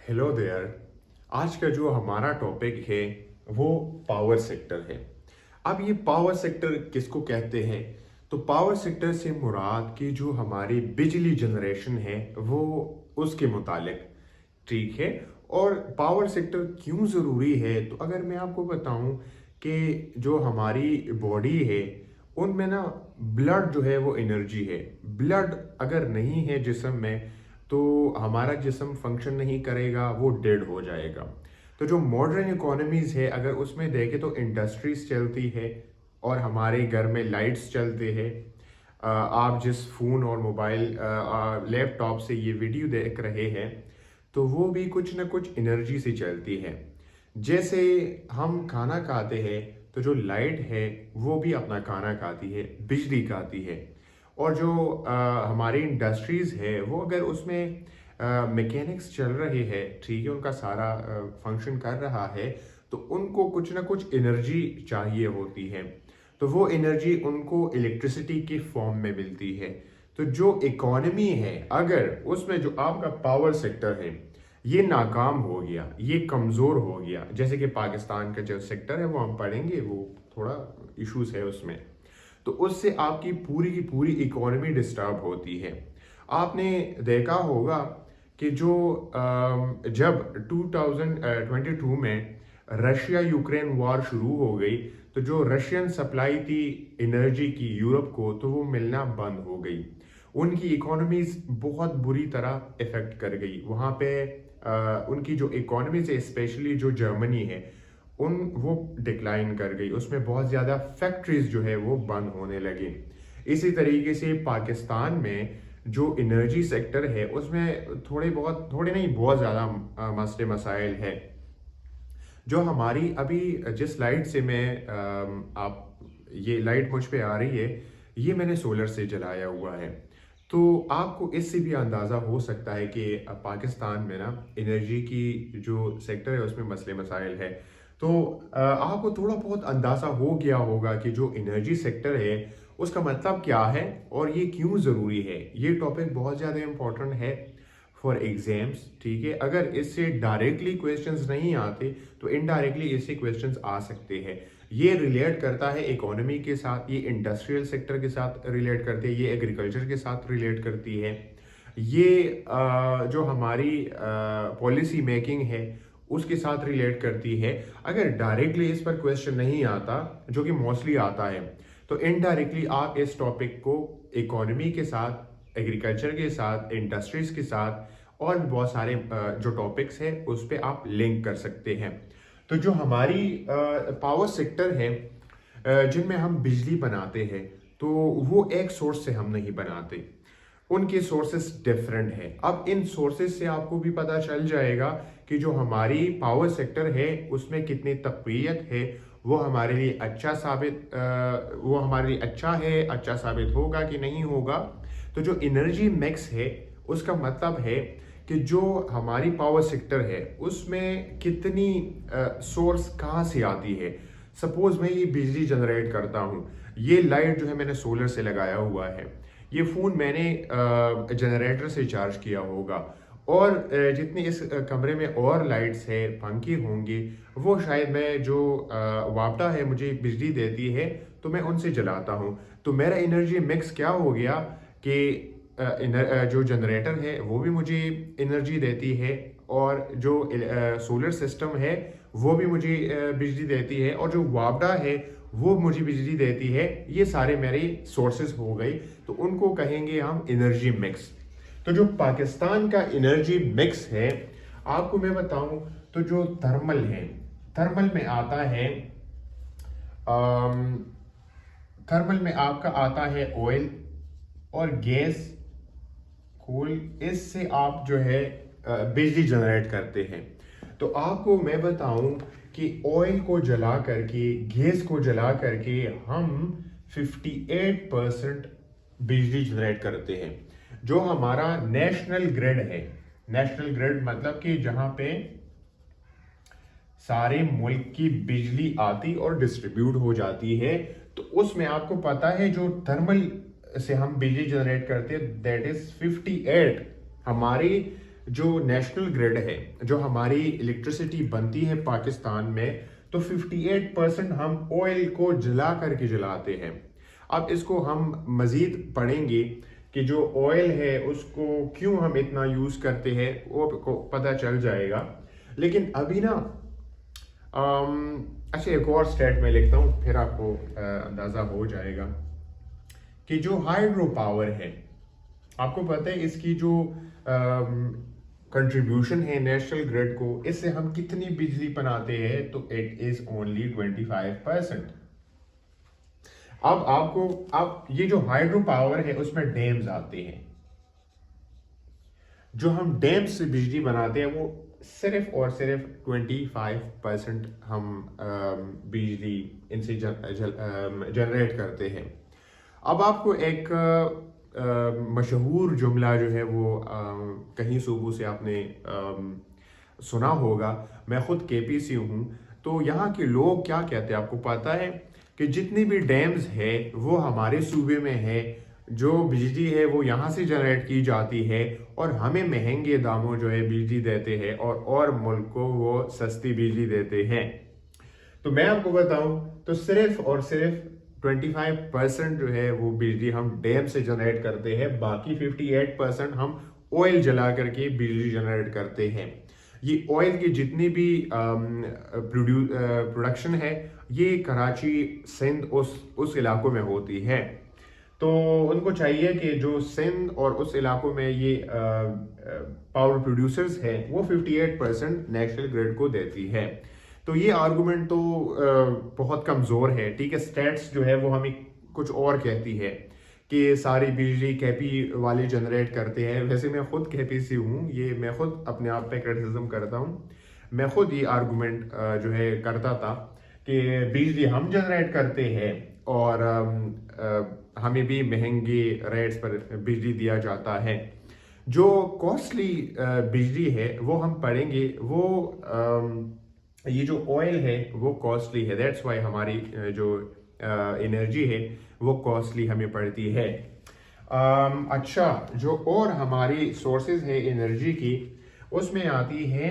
Hello there. आज का जो हमारा टॉपिक है वो पावर सेक्टर है। अब ये पावर सेक्टर किसको कहते हैं? तो पावर सेक्टर से मुराद की जो हमारी बिजली जनरेशन है वो उसके मुतालिक, ठीक है। और पावर सेक्टर क्यों ज़रूरी है, तो अगर मैं आपको बताऊं कि जो हमारी बॉडी है उनमें ना ब्लड जो है वो एनर्जी है। ब्लड अगर नहीं है जिस्म में तो हमारा जिस्म फंक्शन नहीं करेगा, वो डेड हो जाएगा। तो जो मॉडर्न इकोनॉमीज है अगर उसमें देखें तो इंडस्ट्रीज चलती है और हमारे घर में लाइट्स चलते हैं। आप जिस फ़ोन और मोबाइल लैपटॉप से ये वीडियो देख रहे हैं तो वो भी कुछ ना कुछ एनर्जी से चलती है। जैसे हम खाना खाते हैं तो जो लाइट है वो भी अपना खाना खाती है, बिजली खाती है। और जो हमारी इंडस्ट्रीज़ है वो अगर उसमें मैकेनिक्स चल रहे हैं, ठीक है, उनका सारा फंक्शन कर रहा है तो उनको कुछ ना कुछ एनर्जी चाहिए होती है। तो वो एनर्जी उनको इलेक्ट्रिसिटी के फॉर्म में मिलती है। तो जो इकोनॉमी है अगर उसमें जो आपका पावर सेक्टर है ये नाकाम हो गया, ये कमज़ोर हो गया, जैसे कि पाकिस्तान का जो सेक्टर है वो हम पढ़ेंगे, वो थोड़ा इश्यूज है उसमें, तो उससे आपकी पूरी की पूरी इकोनॉमी डिस्टर्ब होती है। आपने देखा होगा कि जो जब 2022 में रशिया यूक्रेन वॉर शुरू हो गई तो जो रशियन सप्लाई थी एनर्जी की यूरोप को, तो वो मिलना बंद हो गई। उनकी इकोनॉमीज बहुत बुरी तरह इफेक्ट कर गई। वहाँ पे उनकी जो इकोनॉमीज है स्पेशली जो जर्मनी है वो डिक्लाइन कर गई। उसमें बहुत ज़्यादा फैक्ट्रीज जो है वो बंद होने लगी। इसी तरीके से पाकिस्तान में जो एनर्जी सेक्टर है उसमें थोड़े नहीं बहुत ज़्यादा मसले मसाइल है। जो हमारी अभी जिस लाइट से मैं आप ये लाइट मुझ पे आ रही है ये मैंने सोलर से जलाया हुआ है। तो आपको इससे भी अंदाज़ा हो सकता है कि पाकिस्तान में ना एनर्जी की जो सेक्टर है उसमें मसले मसाइल है। तो आपको थोड़ा बहुत अंदाज़ा हो गया होगा कि जो एनर्जी सेक्टर है उसका मतलब क्या है और ये क्यों ज़रूरी है। ये टॉपिक बहुत ज़्यादा इम्पोर्टेंट है फॉर एग्जाम्स, ठीक है। अगर इससे डायरेक्टली क्वेश्चंस नहीं आते तो इनडायरेक्टली इससे क्वेश्चंस आ सकते हैं। ये रिलेट करता है इकोनॉमी के साथ, ये इंडस्ट्रियल सेक्टर के साथ रिलेट करती है, ये एग्रीकल्चर के साथ रिलेट करती है, ये जो हमारी पॉलिसी मेकिंग है उसके साथ रिलेट करती है। अगर डायरेक्टली इस पर क्वेश्चन नहीं आता, जो कि मोस्टली आता है, तो इनडायरेक्टली आप इस टॉपिक को इकोनॉमी के साथ, एग्रीकल्चर के साथ, इंडस्ट्रीज के साथ और भी बहुत सारे जो टॉपिक्स हैं उस पर आप लिंक कर सकते हैं। तो जो हमारी पावर सेक्टर है जिनमें हम बिजली बनाते हैं तो वो एक सोर्स से हम नहीं बनाते, उनके सोर्सेस डिफरेंट है। अब इन सोर्सेस से आपको भी पता चल जाएगा कि जो हमारी पावर सेक्टर है उसमें कितनी तक़वियत है, वो हमारे लिए वो हमारे लिए अच्छा है, अच्छा साबित होगा कि नहीं होगा। तो जो एनर्जी मिक्स है उसका मतलब है कि जो हमारी पावर सेक्टर है उसमें कितनी सोर्स कहाँ से आती है। सपोज मैं ये बिजली जनरेट करता हूँ, ये लाइट जो है मैंने सोलर से लगाया हुआ है, ये फ़ोन मैंने जनरेटर से चार्ज किया होगा, और जितनी इस कमरे में और लाइट्स है, पंखे होंगे, वो शायद मैं जो वापटा है मुझे बिजली देती है तो मैं उनसे जलाता हूँ। तो मेरा एनर्जी मिक्स क्या हो गया कि जो जनरेटर है वो भी मुझे एनर्जी देती है, और जो सोलर सिस्टम है वो भी मुझे बिजली देती है, और जो वापडा है वो मुझे बिजली देती है। ये सारे मेरे सोर्सेज हो गए, तो उनको कहेंगे हम एनर्जी मिक्स। तो जो पाकिस्तान का एनर्जी मिक्स है आपको मैं बताऊं तो जो थर्मल है, थर्मल में आता है थर्मल में आपका आता है ऑयल और गैस, कोल, इससे आप जो है बिजली जनरेट करते हैं। तो आपको मैं बताऊं कि ऑयल को जला करके, गैस को जला करके हम 58% बिजली जनरेट करते हैं। जो हमारा नेशनल ग्रिड है, नेशनल ग्रिड मतलब कि जहां पे सारे मुल्क की बिजली आती और डिस्ट्रीब्यूट हो जाती है, तो उसमें आपको पता है जो थर्मल से हम बिजली जनरेट करते हैं दैट इज 58। हमारी जो नेशनल ग्रिड है, जो हमारी इलेक्ट्रिसिटी बनती है पाकिस्तान में, तो 58% हम ऑयल को जला करके जलाते हैं। अब इसको हम मज़ीद पढ़ेंगे कि जो ऑयल है उसको क्यों हम इतना यूज़ करते हैं, वो को पता चल जाएगा। लेकिन अभी ना अच्छा, एक और स्टेट में लिखता हूँ, फिर आपको अंदाज़ा हो जाएगा कि जो हाइड्रो पावर है, आपको पता है इसकी जो कंट्रीब्यूशन है नेशनल ग्रिड को, इससे हम कितनी बिजली बनाते हैं, तो इट इज ओनली 25%। अब ये जो हाइड्रो पावर है उसमें डैम्स आते हैं। जो हम डैम से बिजली बनाते हैं वो सिर्फ और सिर्फ 25% हम बिजली इनसे जनरेट करते हैं। अब आपको एक मशहूर जुमला जो है वो कहीं सूबों से आपने सुना होगा। मैं खुद केपी से हूँ, तो यहाँ के लोग क्या कहते हैं आपको पता है कि जितनी भी डैम्स है वो हमारे सूबे में है, जो बिजली है वो यहाँ से जनरेट की जाती है और हमें महंगे दामों जो है बिजली देते हैं और मुल्क को वो सस्ती बिजली देते हैं। तो मैं आपको बताऊं तो सिर्फ और सिर्फ 25% जो है वो बिजली हम डैम से जनरेट करते हैं, बाकी 58% हम ऑयल जला करके बिजली जनरेट करते हैं। ये ऑयल की जितनी भी प्रोडक्शन है ये कराची, सिंध उस इलाकों में होती है। तो उनको चाहिए कि जो सिंध और उस इलाकों में ये पावर प्रोड्यूसर्स हैं वो 58% नेशनल ग्रिड को देती है। तो ये आर्गुमेंट तो बहुत कमज़ोर है, ठीक है। स्टैट्स जो है वो हमें कुछ और कहती है कि सारी बिजली केपी वाले जनरेट करते हैं। वैसे मैं खुद केपी से हूँ, ये मैं खुद अपने आप पे क्रिटिसिज्म करता हूँ। मैं खुद ये आर्गुमेंट जो है करता था कि बिजली हम जनरेट करते हैं और हमें भी महंगे रेट्स पर बिजली दिया जाता है। जो कॉस्टली बिजली है वो हम पढ़ेंगे, वो ये जो ऑयल है वो कॉस्टली है, दैट्स वाई हमारी जो एनर्जी है वो कॉस्टली हमें पड़ती है। अच्छा, जो और हमारी सोर्सेज है एनर्जी की, उसमें आती है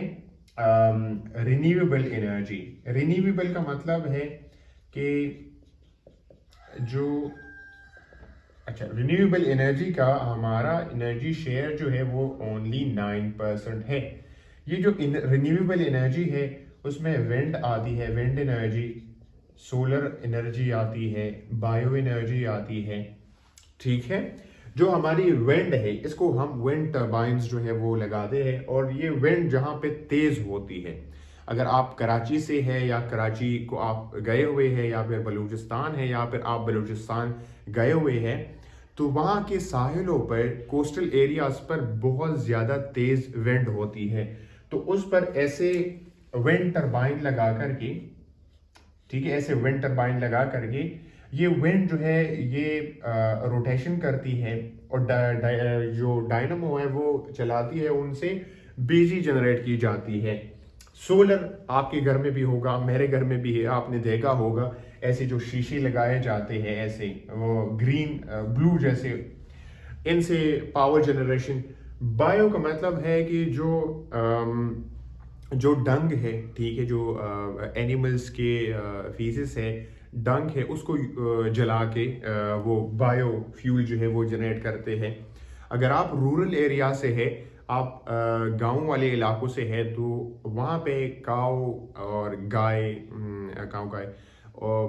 रिन्यूएबल एनर्जी। रिन्यूएबल का मतलब है कि जो रिन्यूएबल एनर्जी का हमारा एनर्जी शेयर जो है वो ओनली 9% है। ये जो रिन्यूएबल एनर्जी है उसमें विंड आती है, विंड एनर्जी, सोलर एनर्जी आती है, बायो एनर्जी आती है, ठीक है। जो हमारी विंड है इसको हम विंड टर्बाइंस जो है वो लगाते हैं, और ये विंड जहाँ पे तेज होती है, अगर आप कराची से है या कराची को आप गए हुए हैं या फिर बलूचिस्तान है या फिर आप बलूचिस्तान गए हुए हैं, तो वहाँ के साहिलों पर, कोस्टल एरियाज पर बहुत ज़्यादा तेज विंड होती है। तो उस पर ऐसे विंड टरबाइन लगा करके, ठीक है, ऐसे विंड टरबाइन लगा करके ये विंड जो है ये रोटेशन करती है और जो डायनामो है वो चलाती है, उनसे बिजली जनरेट की जाती है। सोलर आपके घर में भी होगा, मेरे घर में भी है, आपने देखा होगा ऐसे जो शीशे लगाए जाते हैं, ऐसे वो ग्रीन ब्लू जैसे, इनसे पावर जनरेशन। बायो का मतलब है कि जो डंग है, ठीक है, जो एनिमल्स के फीसेस है, डंग है, उसको जला के वो बायो फ्यूल जो है वो जनरेट करते हैं। अगर आप रूरल एरिया से है, आप गांव वाले इलाकों से है, तो वहाँ पे काऊ और गाय, काऊ गाय और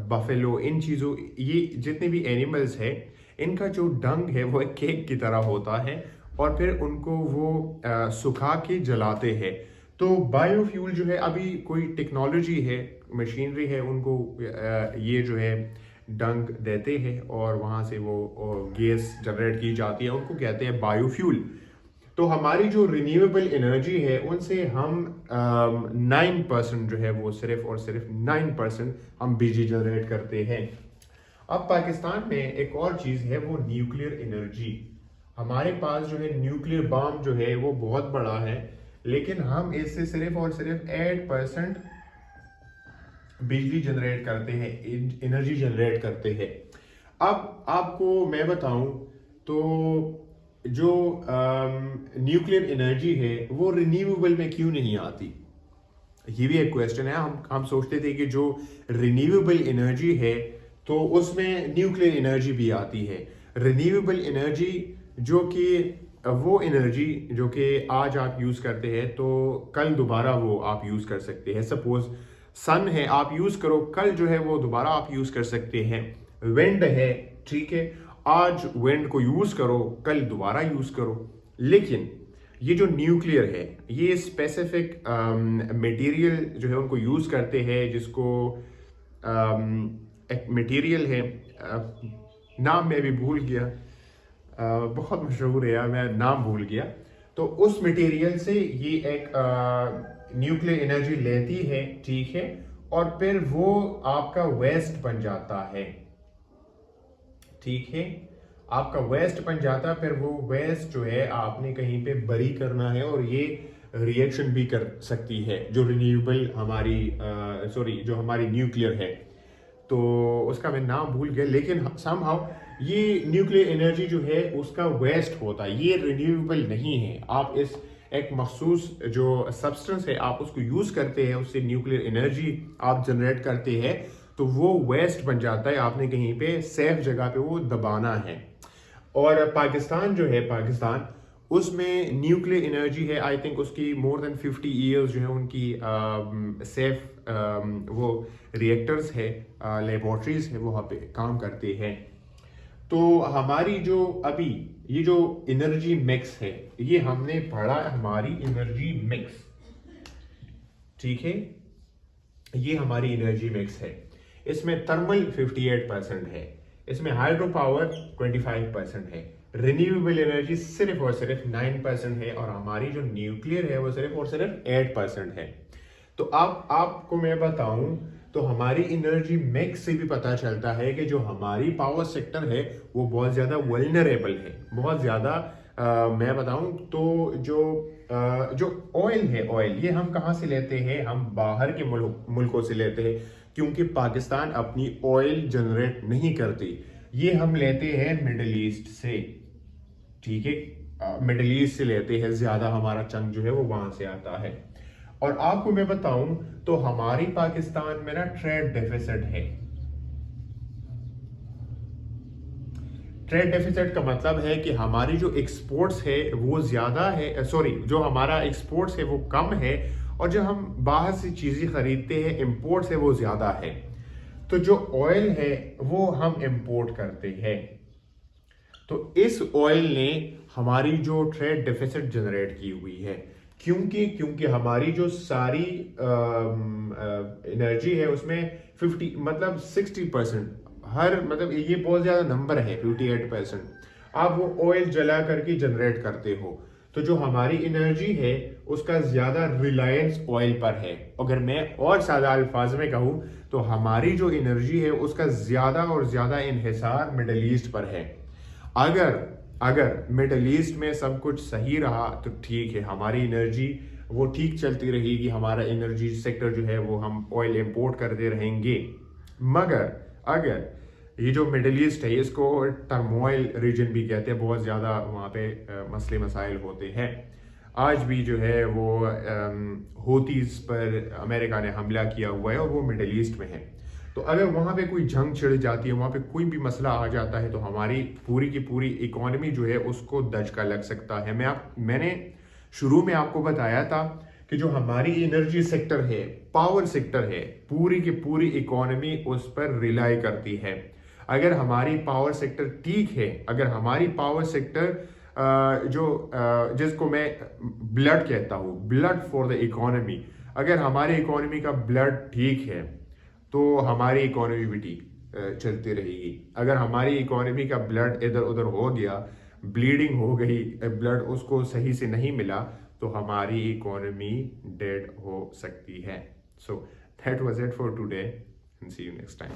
बफेलो, इन चीज़ों, ये जितने भी एनिमल्स है, इनका जो डंग है वो एक केक की तरह होता है और फिर उनको वो सुखा के जलाते हैं। तो बायोफ्यूल जो है, अभी कोई टेक्नोलॉजी है, मशीनरी है, उनको ये जो है डंग देते हैं और वहाँ से वो गैस जनरेट की जाती है, उनको कहते हैं बायोफ्यूल। तो हमारी जो रिन्यूएबल एनर्जी है उनसे हम 9% जो है वो सिर्फ और सिर्फ 9% हम बिजली जनरेट करते हैं। अब पाकिस्तान में एक और चीज़ है वो न्यूक्लियर एनर्जी। हमारे पास जो है न्यूक्लियर बम जो है वो बहुत बड़ा है, लेकिन हम इससे सिर्फ और सिर्फ 8% बिजली जनरेट करते हैं, एनर्जी जनरेट करते हैं। अब आपको मैं बताऊं तो जो न्यूक्लियर एनर्जी है वो रिन्यूएबल में क्यों नहीं आती? ये भी एक क्वेश्चन है। हम सोचते थे कि जो रिन्यूएबल एनर्जी है तो उसमें न्यूक्लियर एनर्जी भी आती है। रिन्यूएबल एनर्जी जो कि वो एनर्जी जो कि आज आप यूज़ करते हैं तो कल दोबारा वो आप यूज़ कर सकते हैं। सपोज सन है, आप यूज़ करो, कल जो है वो दोबारा आप यूज़ कर सकते हैं। विंड है, ठीक है, आज विंड को यूज़ करो, कल दोबारा यूज़ करो। लेकिन ये जो न्यूक्लियर है ये स्पेसिफिक मटेरियल जो है उनको यूज़ करते हैं, जिसको एक मटेरियल है, नाम मैं भी भूल गया, बहुत मशहूर है यार, मैं नाम भूल गया। तो उस मटेरियल से ये एक न्यूक्लियर एनर्जी लेती है, ठीक है, और फिर वो आपका वेस्ट बन जाता है, ठीक है, आपका वेस्ट बन जाता है। फिर वो वेस्ट जो है आपने कहीं पे बरी करना है और ये रिएक्शन भी कर सकती है, जो रिन्यूएबल हमारी जो हमारी न्यूक्लियर है, तो उसका मैं नाम भूल गया। लेकिन समहाउ ये न्यूक्लियर एनर्जी जो है उसका वेस्ट होता है, ये रिन्यूएबल नहीं है। आप इस एक मखसूस जो सब्सटेंस है आप उसको यूज करते हैं, उससे न्यूक्लियर एनर्जी आप जनरेट करते हैं, तो वो वेस्ट बन जाता है। आपने कहीं पे सेफ जगह पे वो दबाना है। और पाकिस्तान जो है, पाकिस्तान उसमें न्यूक्लियर एनर्जी है, आई थिंक उसकी मोर देन 50 ईयर्स जो है उनकी सेफ वो रिएक्टर्स है, लेबॉर्ट्रीज है, वो वहाँ पे काम करते हैं। तो हमारी जो अभी ये जो एनर्जी मिक्स है, ये हमने पढ़ा हमारी एनर्जी मिक्स, ठीक है, ये हमारी एनर्जी मिक्स है। इसमें थर्मल 58% है, इसमें हाइड्रो पावर 25% है, रिन्यूएबल एनर्जी सिर्फ और सिर्फ 9% है, और हमारी जो न्यूक्लियर है वो सिर्फ और सिर्फ 8% है। तो अब आपको मैं बताऊं तो हमारी एनर्जी मिक्स से भी पता चलता है कि जो हमारी पावर सेक्टर है वो बहुत ज़्यादा वल्नरेबल है, बहुत ज़्यादा। मैं बताऊं तो जो ऑयल है, ऑयल ये हम कहाँ से लेते हैं? हम बाहर के मुल्कों से लेते हैं, क्योंकि पाकिस्तान अपनी ऑयल जनरेट नहीं करती। ये हम लेते हैं मिडल ईस्ट से, ठीक है, मिडल ईस्ट से लेते हैं, ज़्यादा हमारा चंक जो है वो वहां से आता है। और आपको मैं बताऊं तो हमारी पाकिस्तान में ना ट्रेड डेफिसिट है। ट्रेड डेफिसिट का मतलब है कि हमारी जो एक्सपोर्ट्स है वो ज्यादा है, सॉरी, जो हमारा एक्सपोर्ट्स है वो कम है, और जो हम बाहर से चीजें खरीदते हैं, इंपोर्ट्स है, वो ज्यादा है। तो जो ऑयल है वो हम इंपोर्ट करते हैं। तो इस ऑयल ने हमारी जो ट्रेड डेफिसिट जनरेट की हुई है, क्योंकि हमारी जो सारी एनर्जी है उसमें 50 मतलब 60%, हर मतलब ये बहुत ज्यादा नंबर है 58%, आप वो ऑयल जला करके जनरेट करते हो। तो जो हमारी एनर्जी है उसका ज्यादा रिलायंस ऑयल पर है। अगर मैं और सादा अल्फाज में कहूँ तो हमारी जो एनर्जी है उसका ज्यादा और ज्यादा इन्हिसार मिडल ईस्ट पर है। अगर मिडल ईस्ट में सब कुछ सही रहा तो ठीक है, हमारी एनर्जी वो ठीक चलती रहेगी, हमारा एनर्जी सेक्टर जो है वो हम ऑयल इंपोर्ट करते रहेंगे। मगर अगर ये जो मिडल ईस्ट है इसको टर्मोइल रीजन भी कहते हैं, बहुत ज़्यादा वहाँ पे मसले मसाइल होते हैं। आज भी जो है वो हूतीज़ पर अमेरिका ने हमला किया हुआ है और वो मिडल ईस्ट में है। तो अगर वहाँ पे कोई जंग छिड़ जाती है, वहाँ पे कोई भी मसला आ जाता है, तो हमारी पूरी की पूरी इकोनॉमी जो है उसको दचका लग सकता है। मैंने शुरू में आपको बताया था कि जो हमारी एनर्जी सेक्टर है, पावर सेक्टर है, पूरी की पूरी इकोनॉमी उस पर रिलाई करती है। अगर हमारी पावर सेक्टर ठीक है, अगर हमारी पावर सेक्टर जिसको मैं ब्लड कहता हूँ, ब्लड फॉर द इकोनॉमी, अगर हमारी इकोनॉमी का ब्लड ठीक है तो हमारी इकोनॉमी भी ठीक चलती रहेगी। अगर हमारी इकोनॉमी का ब्लड इधर उधर हो गया, ब्लीडिंग हो गई, ब्लड उसको सही से नहीं मिला, तो हमारी इकोनॉमी डेड हो सकती है। So that was it for today and see you next time.